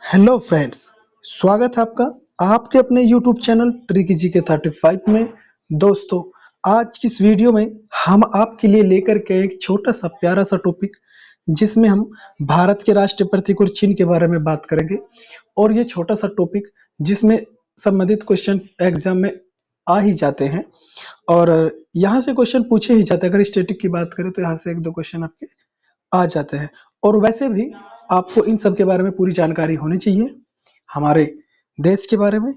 Hello friends, स्वागत है आपका आपके अपने यूट्यूब चैनल ट्रिकी जी के 35 में। दोस्तों, आज की इस वीडियो में हम आपके लिए लेकर के एक छोटा सा प्यारा सा टॉपिक जिसमें हम भारत के राष्ट्रीय प्रतीक और चिन्ह के बारे में बात करेंगे। और ये छोटा सा टॉपिक जिसमें संबंधित क्वेश्चन एग्जाम में आ ही जाते हैं और यहाँ से क्वेश्चन पूछे ही जाते हैं। अगर स्टैटिक की बात करें तो यहाँ से एक दो क्वेश्चन आपके आ जाते हैं। और वैसे भी आपको इन सब के बारे में पूरी जानकारी होनी चाहिए, हमारे देश के बारे में।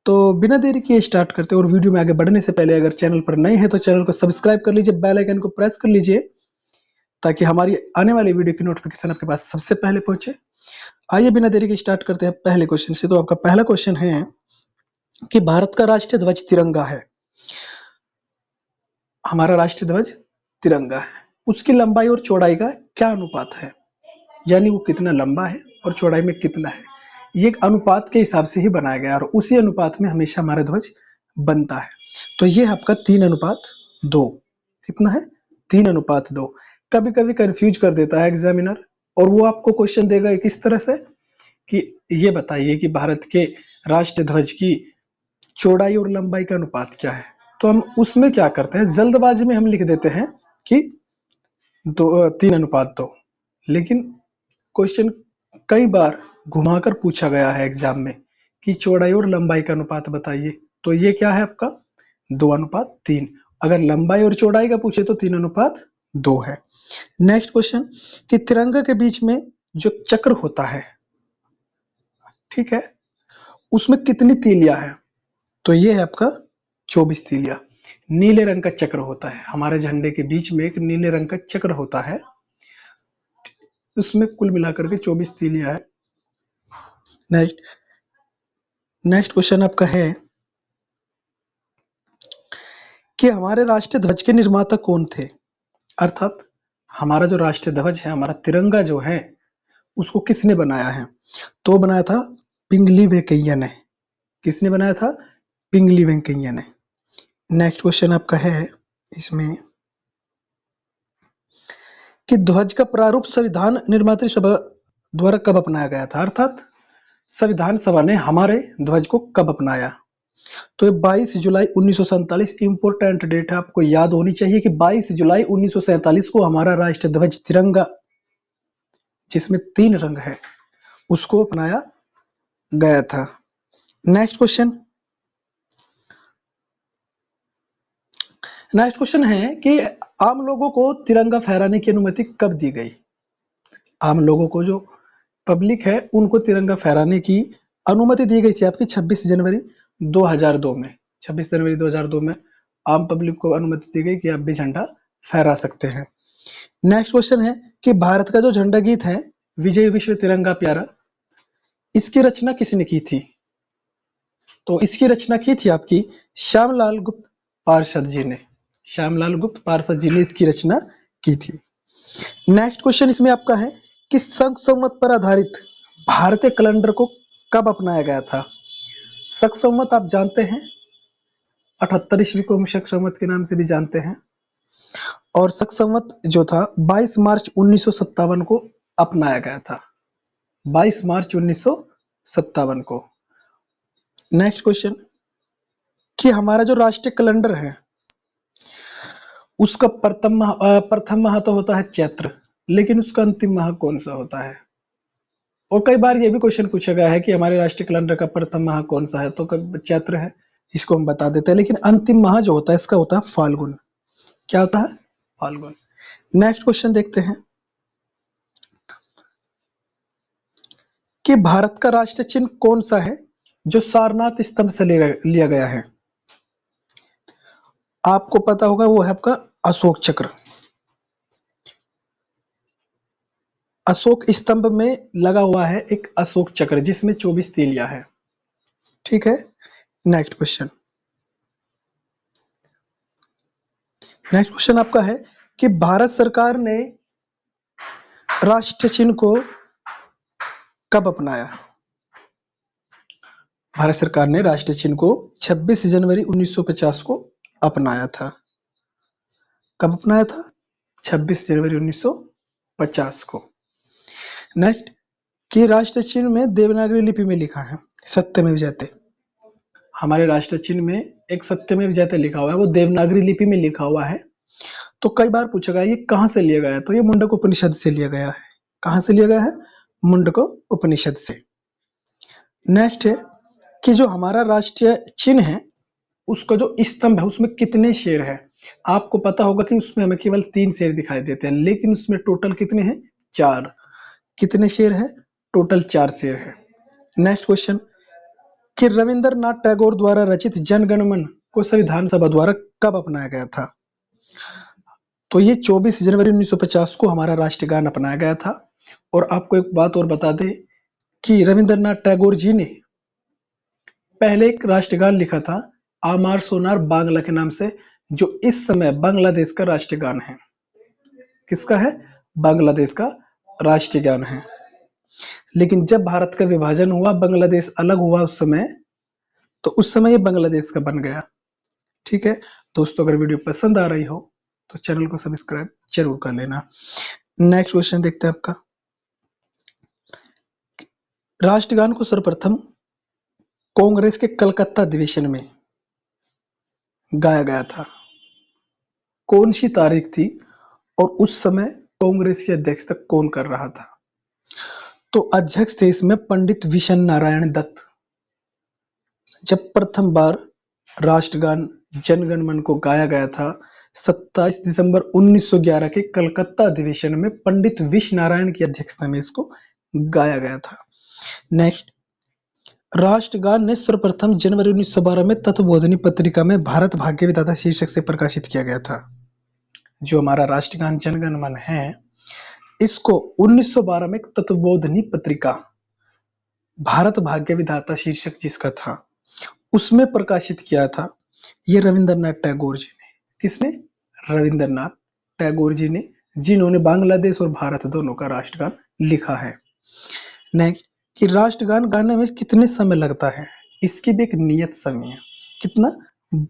तो बिना देरी किए स्टार्ट करते हैं। और वीडियो में आगे बढ़ने से पहले अगर चैनल पर नए हैं तो चैनल को सब्सक्राइब कर लीजिए, बेल आइकन को प्रेस कर लीजिए ताकि हमारी आने वाली वीडियो की नोटिफिकेशन आपके पास सबसे पहले पहुंचे। आइए बिना देरी के स्टार्ट करते हैं पहले क्वेश्चन से। तो आपका पहला क्वेश्चन है कि भारत का राष्ट्रीय ध्वज तिरंगा है। हमारा राष्ट्रीय ध्वज तिरंगा है, उसकी लंबाई और चौड़ाई का क्या अनुपात है, यानी वो कितना लंबा है और चौड़ाई में कितना है। ये एक अनुपात के हिसाब से ही बनाया गया और उसी अनुपात में हमेशा हमारा ध्वज बनता है। तो ये है आपका 3:2। कितना है? 3:2। कभी कभी कंफ्यूज कर देता है एग्जामिनर और वो आपको क्वेश्चन देगा किस तरह से कि ये बताइए कि भारत के राष्ट्रीय ध्वज की चौड़ाई और लंबाई का अनुपात क्या है। तो हम उसमें क्या करते हैं, जल्दबाजी में हम लिख देते हैं कि 3:2। लेकिन क्वेश्चन कई बार घुमाकर पूछा गया है एग्जाम में कि चौड़ाई और लंबाई का अनुपात बताइए। तो ये क्या है आपका 2:3। अगर लंबाई और चौड़ाई का पूछे तो 3:2 है। नेक्स्ट क्वेश्चन कि तिरंगा के बीच में जो चक्र होता है, ठीक है, उसमें कितनी तीलियां हैं। तो ये है आपका 24 तीलियां। नीले रंग का चक्र होता है, हमारे झंडे के बीच में एक नीले रंग का चक्र होता है, उसमें कुल मिलाकर के 24 तीलियां है। नेक्स्ट क्वेश्चन आपका है कि हमारे राष्ट्रीय ध्वज के निर्माता कौन थे। अर्थात हमारा जो राष्ट्रीय ध्वज है, हमारा तिरंगा जो है, उसको किसने बनाया है। तो बनाया था पिंगली वेंकैया ने। किसने बनाया था? पिंगली वेंकैया ने। नेक्स्ट क्वेश्चन आपका है इसमें कि ध्वज का प्रारूप संविधान निर्मात्री सभा द्वारा कब अपनाया गया था। अर्थात संविधान सभा ने हमारे ध्वज को कब अपनाया। तो ये 22 जुलाई 1947 इंपोर्टेंट डेट है, आपको याद होनी चाहिए कि 22 जुलाई 1947 को हमारा राष्ट्रीय ध्वज तिरंगा जिसमें 3 रंग है उसको अपनाया गया था। नेक्स्ट क्वेश्चन है कि आम लोगों को तिरंगा फहराने की अनुमति कब दी गई। आम लोगों को, जो पब्लिक है, उनको तिरंगा फहराने की अनुमति दी गई थी आपकी 26 जनवरी 2002 में। 26 जनवरी 2002 में आम पब्लिक को अनुमति दी गई कि आप भी झंडा फहरा सकते हैं। नेक्स्ट क्वेश्चन है कि भारत का जो झंडा गीत है विजय विश्व तिरंगा प्यारा, इसकी रचना किसने की थी। तो इसकी रचना की थी आपकी श्यामलाल गुप्त पार्षद जी ने। श्यामलाल गुप्त पार्षद जी ने इसकी रचना की थी। नेक्स्ट क्वेश्चन इसमें आपका है कि शक संवत पर आधारित भारतीय कैलेंडर को कब अपनाया गया था। शक संवत आप जानते हैं, 78 ईस्वी को हम शक संवत के नाम से भी जानते हैं। और शक संवत जो था 22 मार्च 1957 को अपनाया गया था। 22 मार्च 1957 को। नेक्स्ट क्वेश्चन कि हमारा जो राष्ट्रीय कैलेंडर है उसका प्रथम माह तो होता है चैत्र, लेकिन उसका अंतिम माह कौन सा होता है। और कई बार ये भी क्वेश्चन पूछा गया है कि हमारे राष्ट्रीय कैलेंडर का प्रथम माह कौन सा है। तो चैत्र है, इसको हम बता देते हैं। लेकिन अंतिम माह जो होता है इसका होता है फाल्गुन। क्या होता है? फाल्गुन। नेक्स्ट क्वेश्चन देखते हैं कि भारत का राष्ट्रीय चिन्ह कौन सा है जो सारनाथ स्तंभ से लिया गया है। आपको पता होगा, वो है आपका अशोक चक्र। अशोक स्तंभ में लगा हुआ है एक अशोक चक्र जिसमें 24 तीलियां है। ठीक है। नेक्स्ट क्वेश्चन आपका है कि भारत सरकार ने राष्ट्रीय चिन्ह को कब अपनाया। भारत सरकार ने राष्ट्रीय चिन्ह को 26 जनवरी 1950 को अपनाया था। कब अपनाया था? 26 जनवरी 1950 को। नेक्स्ट कि राष्ट्र चिन्ह में देवनागरी लिपि में लिखा है सत्यमेव जयते। हमारे राष्ट्र चिन्ह में एक सत्यमेव जयते लिखा हुआ है, वो देवनागरी लिपि में लिखा हुआ है। तो कई बार पूछा गया ये कहाँ से लिया गया है, तो ये मुंडक उपनिषद से लिया गया है। कहाँ से लिया गया है? मुंडक उपनिषद से। नेक्स्ट है कि जो हमारा राष्ट्रीय चिन्ह है उसका जो स्तंभ है उसमें कितने शेर है। आपको पता होगा कि उसमें हमें केवल 3 शेर दिखाई देते हैं, लेकिन उसमें टोटल कितने हैं? 4। कितने शेर है? टोटल 4 शेर है। नेक्स्ट क्वेश्चन कि रविंद्रनाथ टैगोर द्वारा रचित जन गण मन को संविधान सभा द्वारा कब अपनाया गया था? तो ये 24 जनवरी 1950 को हमारा राष्ट्रगान अपनाया गया था। और आपको एक बात और बता दें कि रविंद्रनाथ टैगोर जी ने पहले एक राष्ट्रगान लिखा था आमार सोनार बांग्ला के नाम से, जो इस समय बांग्लादेश का राष्ट्रगान है। किसका है? बांग्लादेश का राष्ट्रगान है। लेकिन जब भारत का विभाजन हुआ, बांग्लादेश अलग हुआ उस समय, तो उस समय ये बांग्लादेश का बन गया। ठीक है दोस्तों, अगर वीडियो पसंद आ रही हो तो चैनल को सब्सक्राइब जरूर कर लेना। नेक्स्ट क्वेश्चन देखते हैं आपका। राष्ट्रगान को सर्वप्रथम कांग्रेस के कलकत्ता अधिवेशन में गाया गया था। कौन सी तारीख थी और उस समय कांग्रेस की अध्यक्षता कौन कर रहा था? तो अध्यक्ष थे इसमें पंडित विशन नारायण दत्त। जब प्रथम बार राष्ट्रगान जनगण मन को गाया गया था 27 दिसंबर 1911 के कलकत्ता अधिवेशन में पंडित विश नारायण की अध्यक्षता में इसको गाया गया था। नेक्स्ट, राष्ट्रगान ने सर्वप्रथम जनवरी 1912 में तत्वबोधिनी पत्रिका में भारत भाग्य विधाता शीर्षक से प्रकाशित किया गया था। जो हमारा राष्ट्रगान जनगण मन है इसको 1912 में तत्वबोधिनी पत्रिका भारत भाग्य विधाता शीर्षक जिसका था उसमें प्रकाशित किया था ये रविंद्रनाथ टैगोर जी ने। किसने? रविंद्रनाथ टैगोर जी ने, जिन्होंने बांग्लादेश और भारत दोनों का राष्ट्रगान लिखा है। नेक्स्ट कि राष्ट्रगान गाने में कितने समय लगता है? इसकी भी एक नियत समय है। कितना?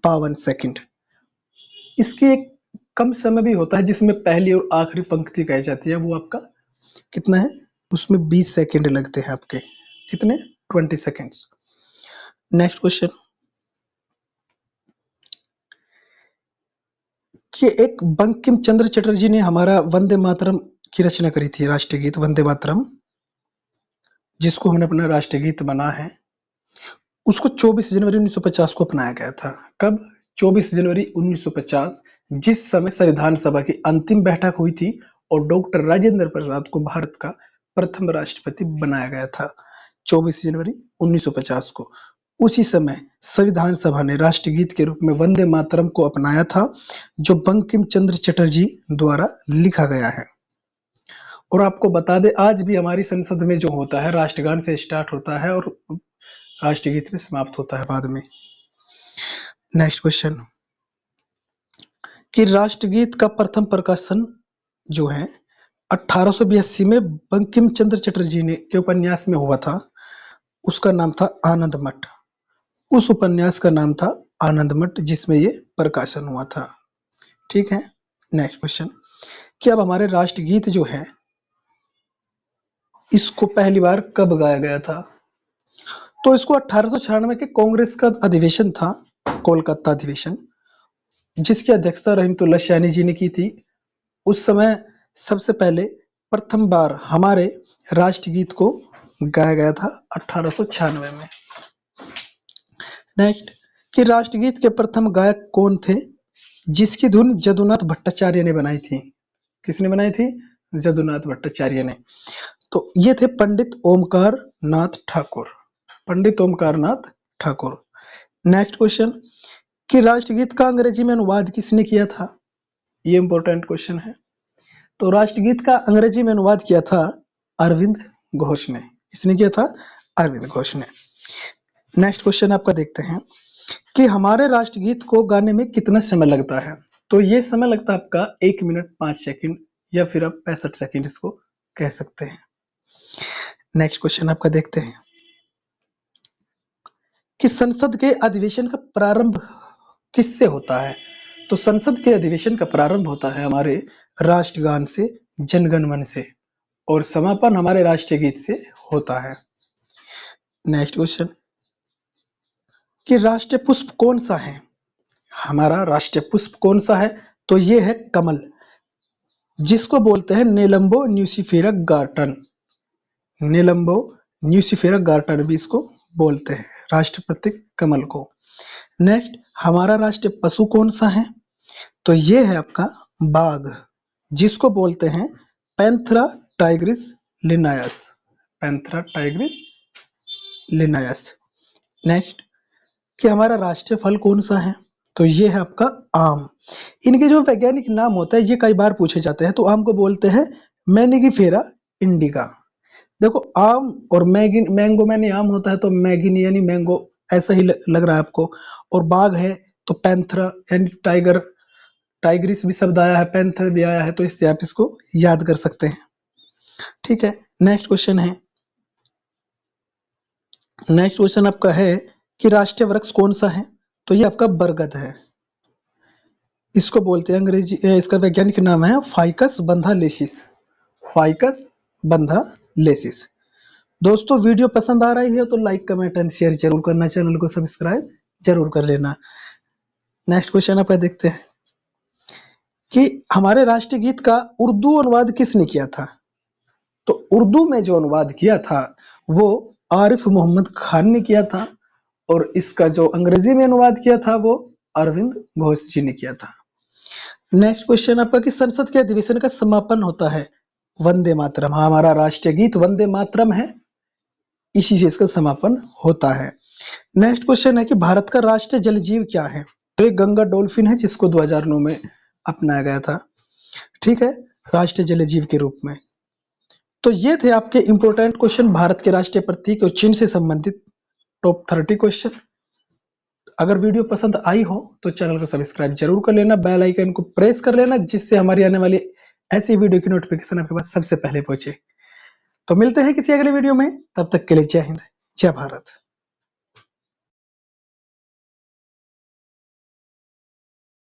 52 सेकंड। इसकी एक कम समय भी होता है जिसमें पहली और आखिरी पंक्ति गाई जाती है, वो आपका कितना है? उसमें 20 सेकंड लगते हैं आपके। कितने? 20 सेकंड्स। नेक्स्ट क्वेश्चन कि एक बंकिम चंद्र चटर्जी ने हमारा वंदे मातरम की रचना करी थी, राष्ट्रीय गीत वंदे मातरम, जिसको हमने अपना राष्ट्रीय गीत बना है, उसको 24 जनवरी 1950 को अपनाया गया था। कब? 24 जनवरी 1950, जिस समय संविधान सभा की अंतिम बैठक हुई थी और डॉक्टर राजेंद्र प्रसाद को भारत का प्रथम राष्ट्रपति बनाया गया था 24 जनवरी 1950 को। उसी समय संविधान सभा ने राष्ट्रीय गीत के रूप में वंदे मातरम को अपनाया था, जो बंकिम चंद्र चटर्जी द्वारा लिखा गया है। और आपको बता दें आज भी हमारी संसद में जो होता है राष्ट्रगान से स्टार्ट होता है और राष्ट्रीय गीत में समाप्त होता है बाद में। नेक्स्ट क्वेश्चन कि राष्ट्रगीत का प्रथम प्रकाशन जो है 1882 में बंकिम चंद्र चटर्जी ने के उपन्यास में हुआ था, उसका नाम था आनंद मठ। उस उपन्यास का नाम था आनंद मठ जिसमें ये प्रकाशन हुआ था। ठीक है। नेक्स्ट क्वेश्चन कि अब हमारे राष्ट्रगीत जो है इसको पहली बार कब गाया गया था? तो इसको 1896 के कांग्रेस का अधिवेशन था, कोलकाता अधिवेशन, जिसकी अध्यक्षता रहमतुल्लाह सैनी जी ने की थी। उस समय सबसे पहले प्रथम बार हमारे राष्ट्रगीत को गाया गया था 1896 में। नेक्स्ट कि राष्ट्रगीत के प्रथम गायक कौन थे जिसकी धुन जदुनाथ भट्टाचार्य ने बनाई थी? किसने बनाई थी? जदुनाथ भट्टाचार्य ने। तो ये थे पंडित ओमकार नाथ ठाकुर। पंडित ओमकार नाथ ठाकुर। नेक्स्ट क्वेश्चन कि राष्ट्रगीत का अंग्रेजी में अनुवाद किसने किया था? ये इंपॉर्टेंट क्वेश्चन है। तो राष्ट्रगीत का अंग्रेजी में अनुवाद किया था अरविंद घोष ने। किसने किया था? अरविंद घोष ने। नेक्स्ट क्वेश्चन आपका देखते हैं कि हमारे राष्ट्रगीत को गाने में कितना समय लगता है? तो ये समय लगता है आपका 1 मिनट 5 सेकंड या फिर आप 65 सेकंड इसको कह सकते हैं। नेक्स्ट क्वेश्चन आपका देखते हैं कि संसद के अधिवेशन का प्रारंभ किससे होता है? तो संसद के अधिवेशन का प्रारंभ होता है हमारे राष्ट्रगान से, जनगण मन से, और समापन हमारे राष्ट्रीय गीत से होता है। नेक्स्ट क्वेश्चन कि राष्ट्रीय पुष्प कौन सा है? हमारा राष्ट्रीय पुष्प कौन सा है? तो ये है कमल, जिसको बोलते हैं नेलंबो न्यूसिफेरा गार्टन। नेलंबो न्यूसिफेरा गार्टन भी इसको बोलते हैं, राष्ट्रीय प्रतीक कमल को। नेक्स्ट, हमारा राष्ट्रीय पशु कौन सा है? तो ये है आपका बाघ, जिसको बोलते हैं Panthera Tigris लिनायस। Panthera Tigris लिनायस। Next कि हमारा राष्ट्रीय फल कौन सा है? तो ये है आपका आम। इनके जो वैज्ञानिक नाम होता है ये कई बार पूछे जाते हैं। तो आम को बोलते हैं मैनिगीफेरा इंडिका। देखो आम और मैंगो मैंने आम होता है तो मैगिनी यानी मैंगो ऐसा ही लग रहा है आपको। और बाघ है तो पैंथेरा यानी टाइगर, टाइग्रिस भी शब्द आया है, पैंथर भी आया है, तो इससे आप इसको याद कर सकते हैं। ठीक है, नेक्स्ट क्वेश्चन है। नेक्स्ट क्वेश्चन आपका है कि राष्ट्रीय वृक्ष कौन सा है? तो ये आपका बरगद है। इसको बोलते हैं अंग्रेजी, इसका वैज्ञानिक नाम है फाइकस बंधालेसिस। फाइकस बंधालेसिस। दोस्तों वीडियो पसंद आ रही है तो लाइक कमेंट एंड शेयर जरूर करना, चैनल को सब्सक्राइब जरूर कर लेना। नेक्स्ट क्वेश्चन आपका देखते हैं कि हमारे राष्ट्रीय गीत का उर्दू अनुवाद किसने किया था? तो उर्दू में जो अनुवाद किया था वो आरिफ मोहम्मद खान ने किया था, और इसका जो अंग्रेजी में अनुवाद किया था वो अरविंद घोष जी ने किया था। नेक्स्ट क्वेश्चन आपका कि संसद के अधिवेशन का समापन होता है वंदे मातरम। हमारा राष्ट्रीय गीत वंदे मातरम है, इसी से इसका समापन होता है। नेक्स्ट क्वेश्चन है कि भारत का राष्ट्रीय जल जीव क्या है? तो एक गंगा डॉल्फिन है, जिसको 2009 में अपनाया गया था, ठीक है, राष्ट्रीय जल जीव के रूप में। तो ये थे आपके इंपोर्टेंट क्वेश्चन भारत के राष्ट्रीय प्रतीक और चिन्ह से संबंधित टॉप 30 क्वेश्चन। अगर वीडियो पसंद आई हो तो चैनल को सब्सक्राइब जरूर कर लेना, बेल आइकन को प्रेस कर लेना, जिससे हमारी आने वाली ऐसी वीडियो की नोटिफिकेशन आपके पास सबसे पहले पहुंचे। तो मिलते हैं किसी अगले वीडियो में, तब तक के लिए जय हिंद, जय भारत।